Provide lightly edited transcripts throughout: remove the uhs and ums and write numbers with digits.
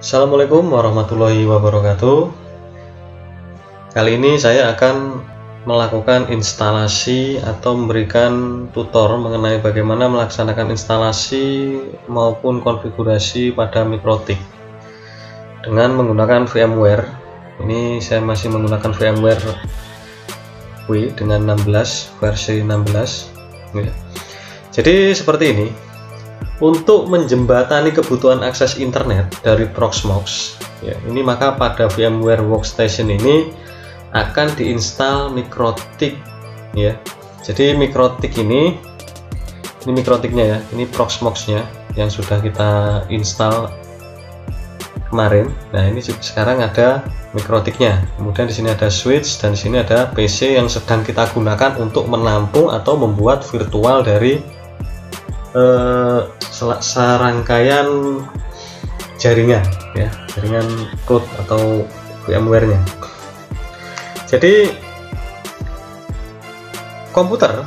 Assalamualaikum warahmatullahi wabarakatuh. Kali ini saya akan melakukan instalasi atau memberikan tutor mengenai bagaimana melaksanakan instalasi maupun konfigurasi pada MikroTik dengan menggunakan VMware. Ini saya masih menggunakan VMware W dengan 16 versi 16 ya. Jadi seperti ini. Untuk menjembatani kebutuhan akses internet dari Proxmox ya, ini maka pada VMware Workstation ini akan diinstal MikroTik ya. Jadi MikroTik ini MikroTiknya ya, ini Proxmox-nya yang sudah kita install kemarin. Nah, ini sekarang ada MikroTiknya. Kemudian di sini ada switch dan di sini ada PC yang sedang kita gunakan untuk menampung atau membuat virtual dari serangkaian jaringan ya, jaringan cloud atau VMware-nya. Jadi komputer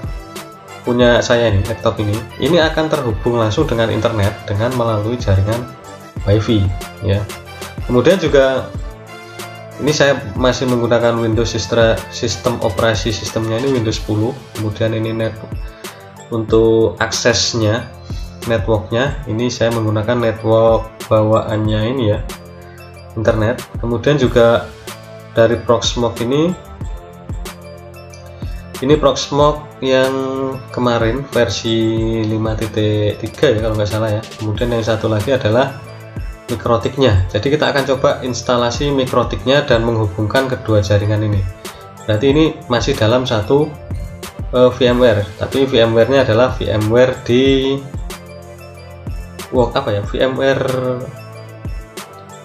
punya saya ini, laptop ini akan terhubung langsung dengan internet dengan melalui jaringan WiFi ya. Kemudian juga ini saya masih menggunakan Windows sistem operasi sistemnya ini Windows 10. Kemudian ini untuk aksesnya, networknya ini saya menggunakan network bawaannya ini ya, internet. Kemudian juga dari Proxmox ini Proxmox yang kemarin versi 5.3 ya kalau nggak salah ya. Kemudian yang satu lagi adalah MikroTiknya. Jadi kita akan coba instalasi MikroTiknya dan menghubungkan kedua jaringan ini. Berarti ini masih dalam satu VMware, tapi VMware-nya adalah VMware di VMware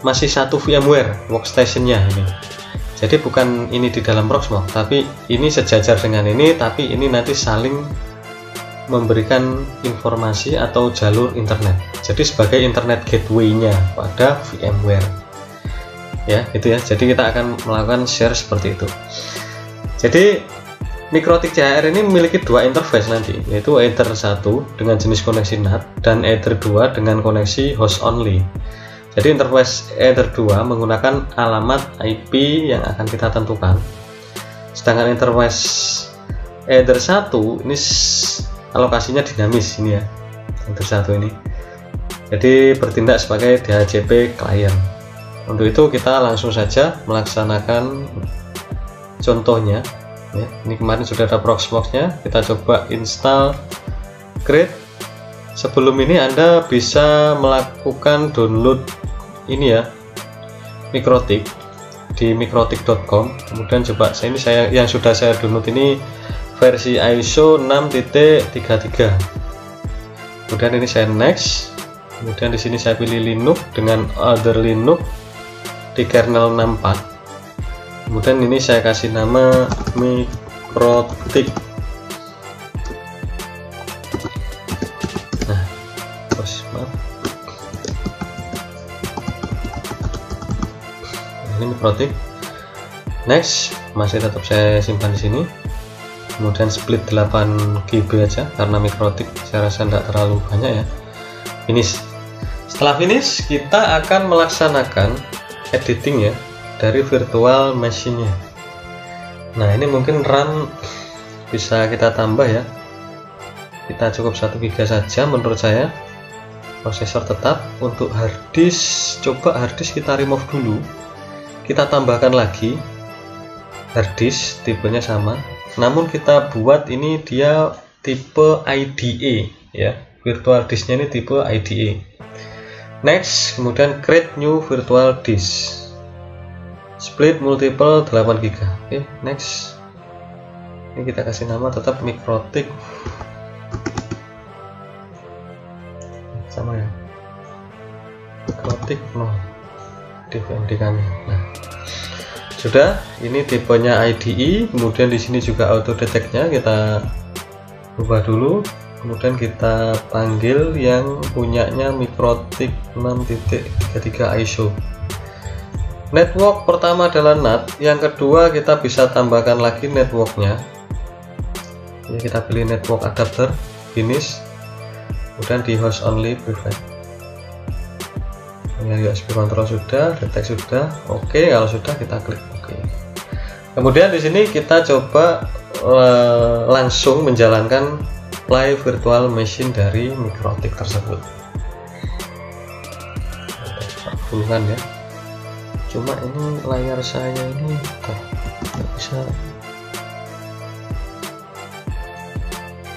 masih satu VMware Workstation-nya ini. Jadi bukan ini di dalam Proxmox, tapi ini sejajar dengan ini, tapi ini nanti saling memberikan informasi atau jalur internet. Jadi sebagai internet gateway-nya pada VMware. Ya, itu ya. Jadi kita akan melakukan share seperti itu. Jadi MikroTik CHR ini memiliki dua interface nanti, yaitu Ether 1 dengan jenis koneksi NAT dan Ether 2 dengan koneksi host only. Jadi interface Ether 2 menggunakan alamat IP yang akan kita tentukan. Sedangkan interface Ether 1 ini alokasinya dinamis ini ya. Ether 1 ini. Jadi bertindak sebagai DHCP client. Untuk itu kita langsung saja melaksanakan contohnya. Ya, ini kemarin sudah ada Proxmox-nya, kita coba install create. Sebelum ini Anda bisa melakukan download ini ya, MikroTik di mikrotik.com. Kemudian coba saya yang sudah saya download ini versi ISO 6.33. Kemudian ini saya next. Kemudian di sini saya pilih Linux dengan other Linux di kernel 64. Kemudian ini saya kasih nama MikroTik. Nah, terus maaf. Ini MikroTik. Next, masih tetap saya simpan di sini. Kemudian split 8 GB aja karena MikroTik saya rasa tidak terlalu banyak ya. Finish. Setelah finish, kita akan melaksanakan editing ya dari virtual machine-nya. Nah, ini mungkin RAM bisa kita tambah ya. Kita cukup 1 GB saja menurut saya. Prosesor tetap. Untuk hard disk, coba hard disk kita remove dulu. Kita tambahkan lagi hard disk, tipenya sama. Namun kita buat ini dia tipe IDE ya. Virtual disknya ini tipe IDE. Next, kemudian create new virtual disk. Split multiple 8 GB. Oke, next. Ini kita kasih nama tetap MikroTik. Sama ya. MikroTik no. DVMD kami. Nah, sudah. Ini tipenya IDE. Kemudian di sini juga auto detect-nya kita ubah dulu. Kemudian kita panggil yang punyanya MikroTik 6.33 ISO. Network pertama adalah NAT, yang kedua kita bisa tambahkan lagi networknya. Ini kita pilih network adapter, finish, kemudian di host only private. USB control sudah, detect sudah, oke. Kalau sudah kita klik oke. Kemudian di sini kita coba langsung menjalankan play virtual machine dari Mikrotik tersebut. Hubungan ya. Cuma ini layar saya ini nggak bisa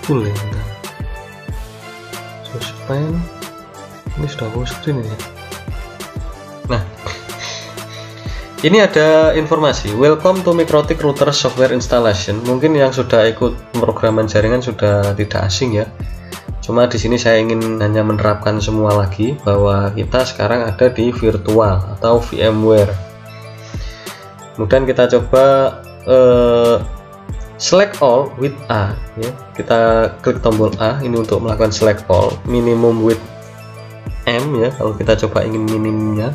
full ya. Suspend. Ini sudah full screen ya. Nah, ini ada informasi welcome to Mikrotik router software installation. Mungkin yang sudah ikut pemrograman jaringan sudah tidak asing ya. Cuma di sini saya ingin hanya menerapkan semua lagi bahwa kita sekarang ada di virtual atau VMware. Kemudian kita coba select all with A ya. Kita klik tombol A ini untuk melakukan select all, minimum with M ya. Kalau kita coba ingin minimumnya,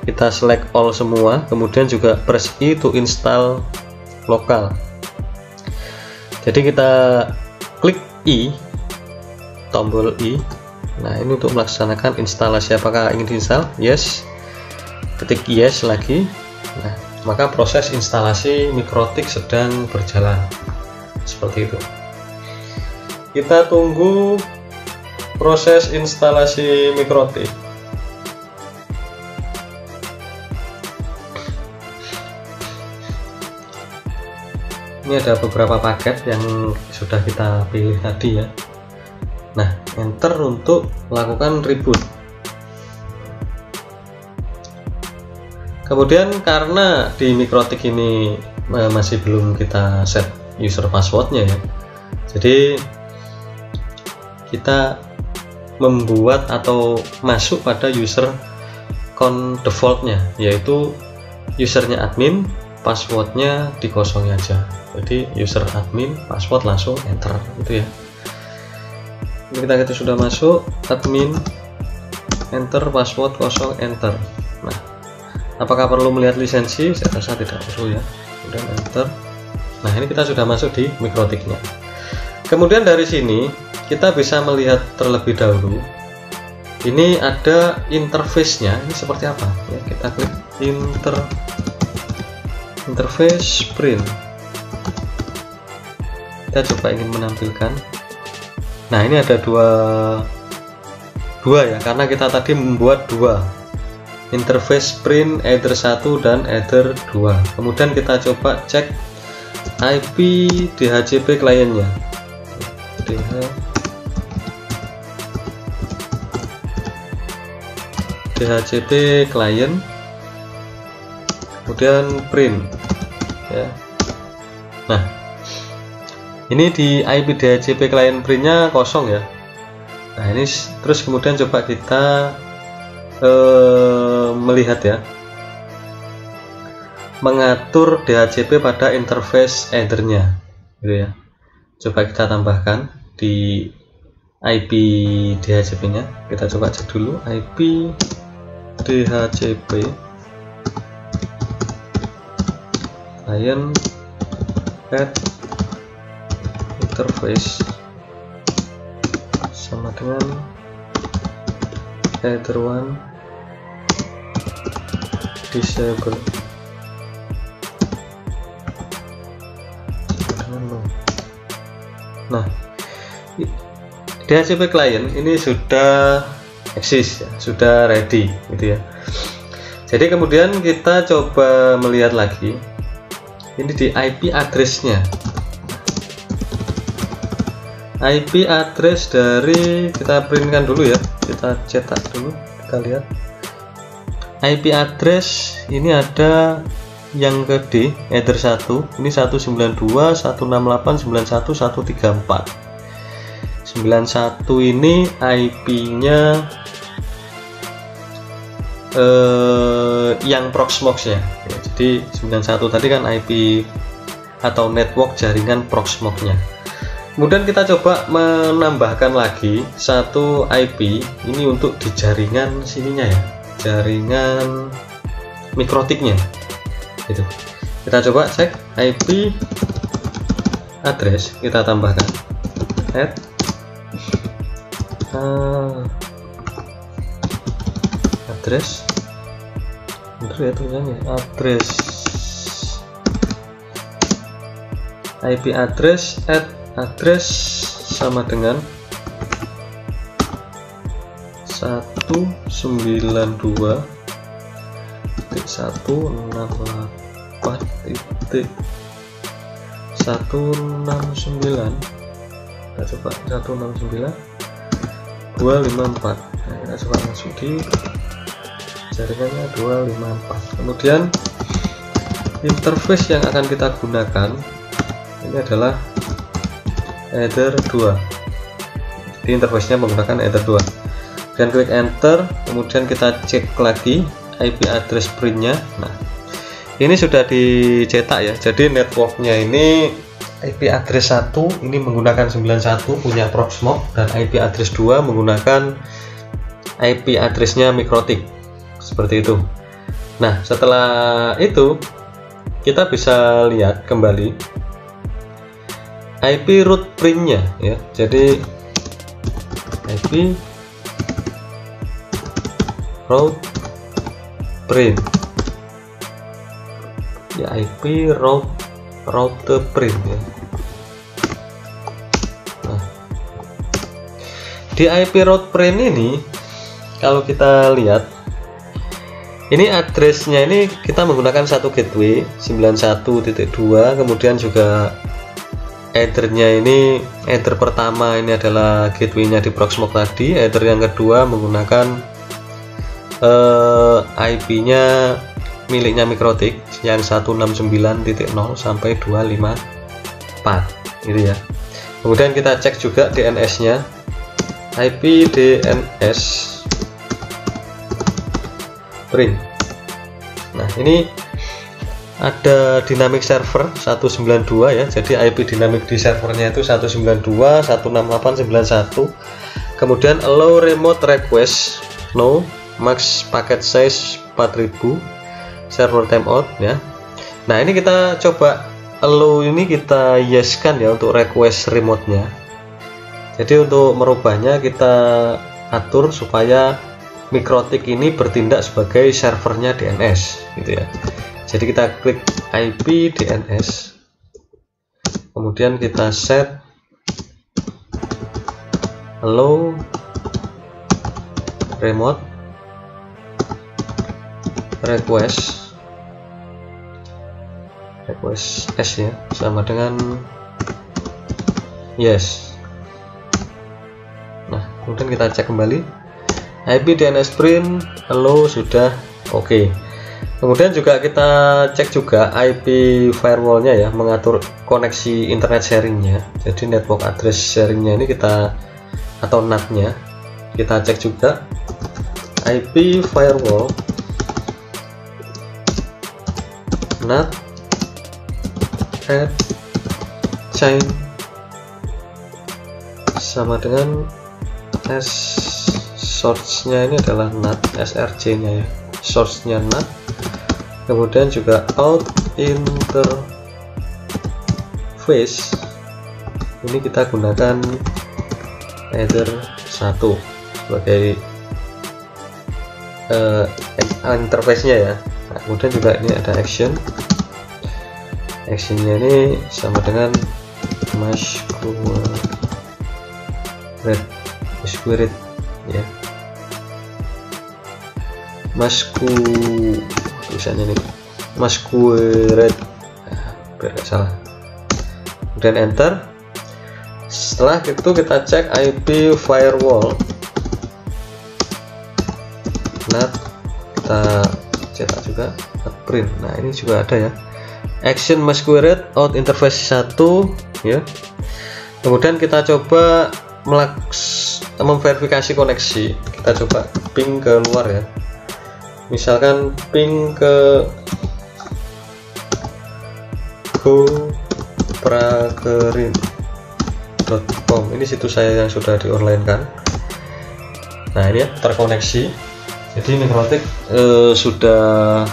kita select all semua, kemudian juga press I to install lokal. Jadi kita klik I, tombol I. Nah, ini untuk melaksanakan instalasi. Apakah ingin diinstal? Yes. Ketik yes lagi. Nah, maka proses instalasi Mikrotik sedang berjalan seperti itu. Kita tunggu proses instalasi Mikrotik. Ini ada beberapa paket yang sudah kita pilih tadi ya. Nah, enter untuk melakukan reboot. Kemudian karena di Mikrotik ini masih belum kita set user passwordnya ya, jadi kita membuat atau masuk pada user account defaultnya, yaitu usernya admin, passwordnya dikosongi aja. Jadi user admin, password langsung enter gitu ya. Ini kita sudah masuk admin, enter, password kosong, enter. Nah, apakah perlu melihat lisensi? Saya rasa tidak perlu ya. Kemudian enter. Nah, ini kita sudah masuk di Mikrotiknya. Kemudian dari sini kita bisa melihat terlebih dahulu. Ini ada interface-nya. Ini seperti apa? Ya, kita klik interface print. Kita coba ingin menampilkan. Nah, ini ada dua ya, karena kita tadi membuat dua interface print, either 1 dan either 2. Kemudian kita coba cek IP DHCP kliennya. DHCP klien, kemudian print ya. Nah, ini di IP DHCP klien printnya kosong ya. Nah, ini terus kemudian coba kita melihat ya, mengatur DHCP pada interface header-nya gitu ya. Coba kita tambahkan di IP DHCP-nya. Kita coba cek dulu IP DHCP client add interface sama dengan header 1 disable. Nah, DHCP client ini sudah eksis ya, sudah ready gitu ya. Jadi kemudian kita coba melihat lagi ini di IP address-nya. IP address dari, kita printkan dulu ya, kita cetak dulu, kita lihat IP address ini ada yang ke D, header 1 ini 192.168.91.134. 91 ini IP-nya yang Proxmox ya. Jadi 91 tadi kan IP atau network jaringan Proxmox-nya. Kemudian kita coba menambahkan lagi satu IP ini untuk di jaringan sininya ya, jaringan Mikrotiknya itu. Kita coba cek IP address, kita tambahkan add address, bener ya tulisannya, address, IP address add address sama dengan 192.168.169. Kita coba 169.254. Nah, kita coba masuk di jaringannya 254. Kemudian interface yang akan kita gunakan ini adalah Ether 2. Jadi interface-nya menggunakan Ether 2. Dan klik enter, kemudian kita cek lagi IP address print-nya. Nah, ini sudah dicetak ya. Jadi networknya ini IP address 1 ini menggunakan 91 punya Proxmox, dan IP address 2 menggunakan IP address-nya Mikrotik. Seperti itu. Nah, setelah itu kita bisa lihat kembali IP root print-nya ya. Jadi IP route print ya, IP route print ya. Nah, di IP route print ini kalau kita lihat ini addressnya ini kita menggunakan satu gateway 91.2, kemudian juga Ethernya ini, Ether pertama ini adalah gateway-nya di Proxmox tadi, Ether yang kedua menggunakan IP-nya miliknya Mikrotik yang 169.0 sampai 254 gitu ya. Kemudian kita cek juga DNS-nya, IP DNS print. Nah, ini ada dynamic server 192 ya. Jadi IP dinamik di servernya itu 192.168.91. Kemudian allow remote request no, max packet size 4000, server timeout ya. Nah, ini kita coba allow, ini kita yes kan ya untuk request remote-nya. Jadi untuk merubahnya kita atur supaya Mikrotik ini bertindak sebagai servernya DNS gitu ya. Jadi kita klik IP DNS, kemudian kita set allow remote request S ya, sama dengan yes. Nah, kemudian kita cek kembali IP DNS print allow sudah oke. Kemudian juga kita cek juga IP firewallnya ya, mengatur koneksi internet sharingnya. Jadi network address sharingnya ini kita, atau NAT-nya kita cek juga IP firewall NAT add chain sama dengan S source-nya ini adalah NAT, SRC-nya ya, source-nya NAT. Kemudian juga out interface ini kita gunakan Ether 1 sebagai interface-nya ya. Nah, kemudian juga ini ada actionnya ini sama dengan masquerade ya, tulisannya ini masquerade, biar gak salah. Kemudian enter. Setelah itu kita cek IP firewall NAT, kita cetak juga print. Nah, ini juga ada ya, action masquerade out interface 1 ya. Kemudian kita coba memverifikasi koneksi. Kita coba ping ke luar ya, misalkan ping ke goprakerin.com. ini situs saya yang sudah di online kan. Nah, ini ya, terkoneksi. Jadi Mikrotik sudah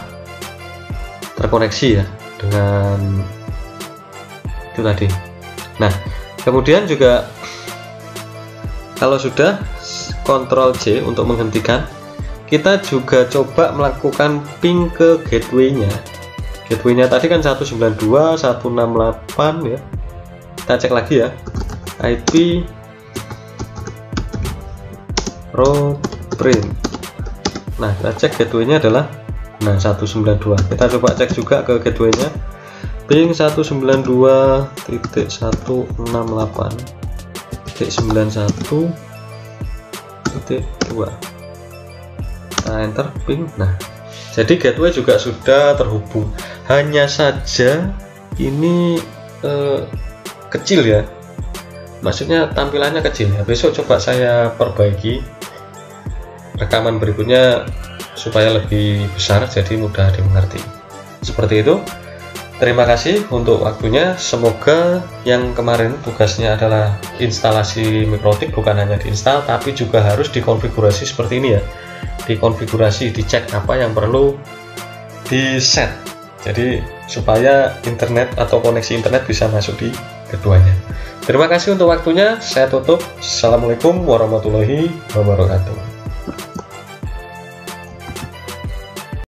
terkoneksi ya dengan itu tadi. Nah, kemudian juga kalau sudah Ctrl C untuk menghentikan. kita juga coba melakukan ping ke gateway-nya. Gateway-nya tadi kan 192.168 ya. Kita cek lagi ya. IP row print. Nah, kita cek gateway-nya adalah 192. Kita coba cek juga ke gateway-nya. Ping 192.168.91.2. Nah, enter ping. Nah, jadi gateway juga sudah terhubung. Hanya saja ini kecil ya, maksudnya tampilannya kecil ya. Besok coba saya perbaiki rekaman berikutnya supaya lebih besar, jadi mudah dimengerti. Seperti itu. Terima kasih untuk waktunya. Semoga yang kemarin tugasnya adalah instalasi Mikrotik bukan hanya diinstal, tapi juga harus dikonfigurasi seperti ini ya. Dikonfigurasi, dicek apa yang perlu di set, jadi supaya internet atau koneksi internet bisa masuk di keduanya. Terima kasih untuk waktunya, saya tutup. Assalamualaikum warahmatullahi wabarakatuh.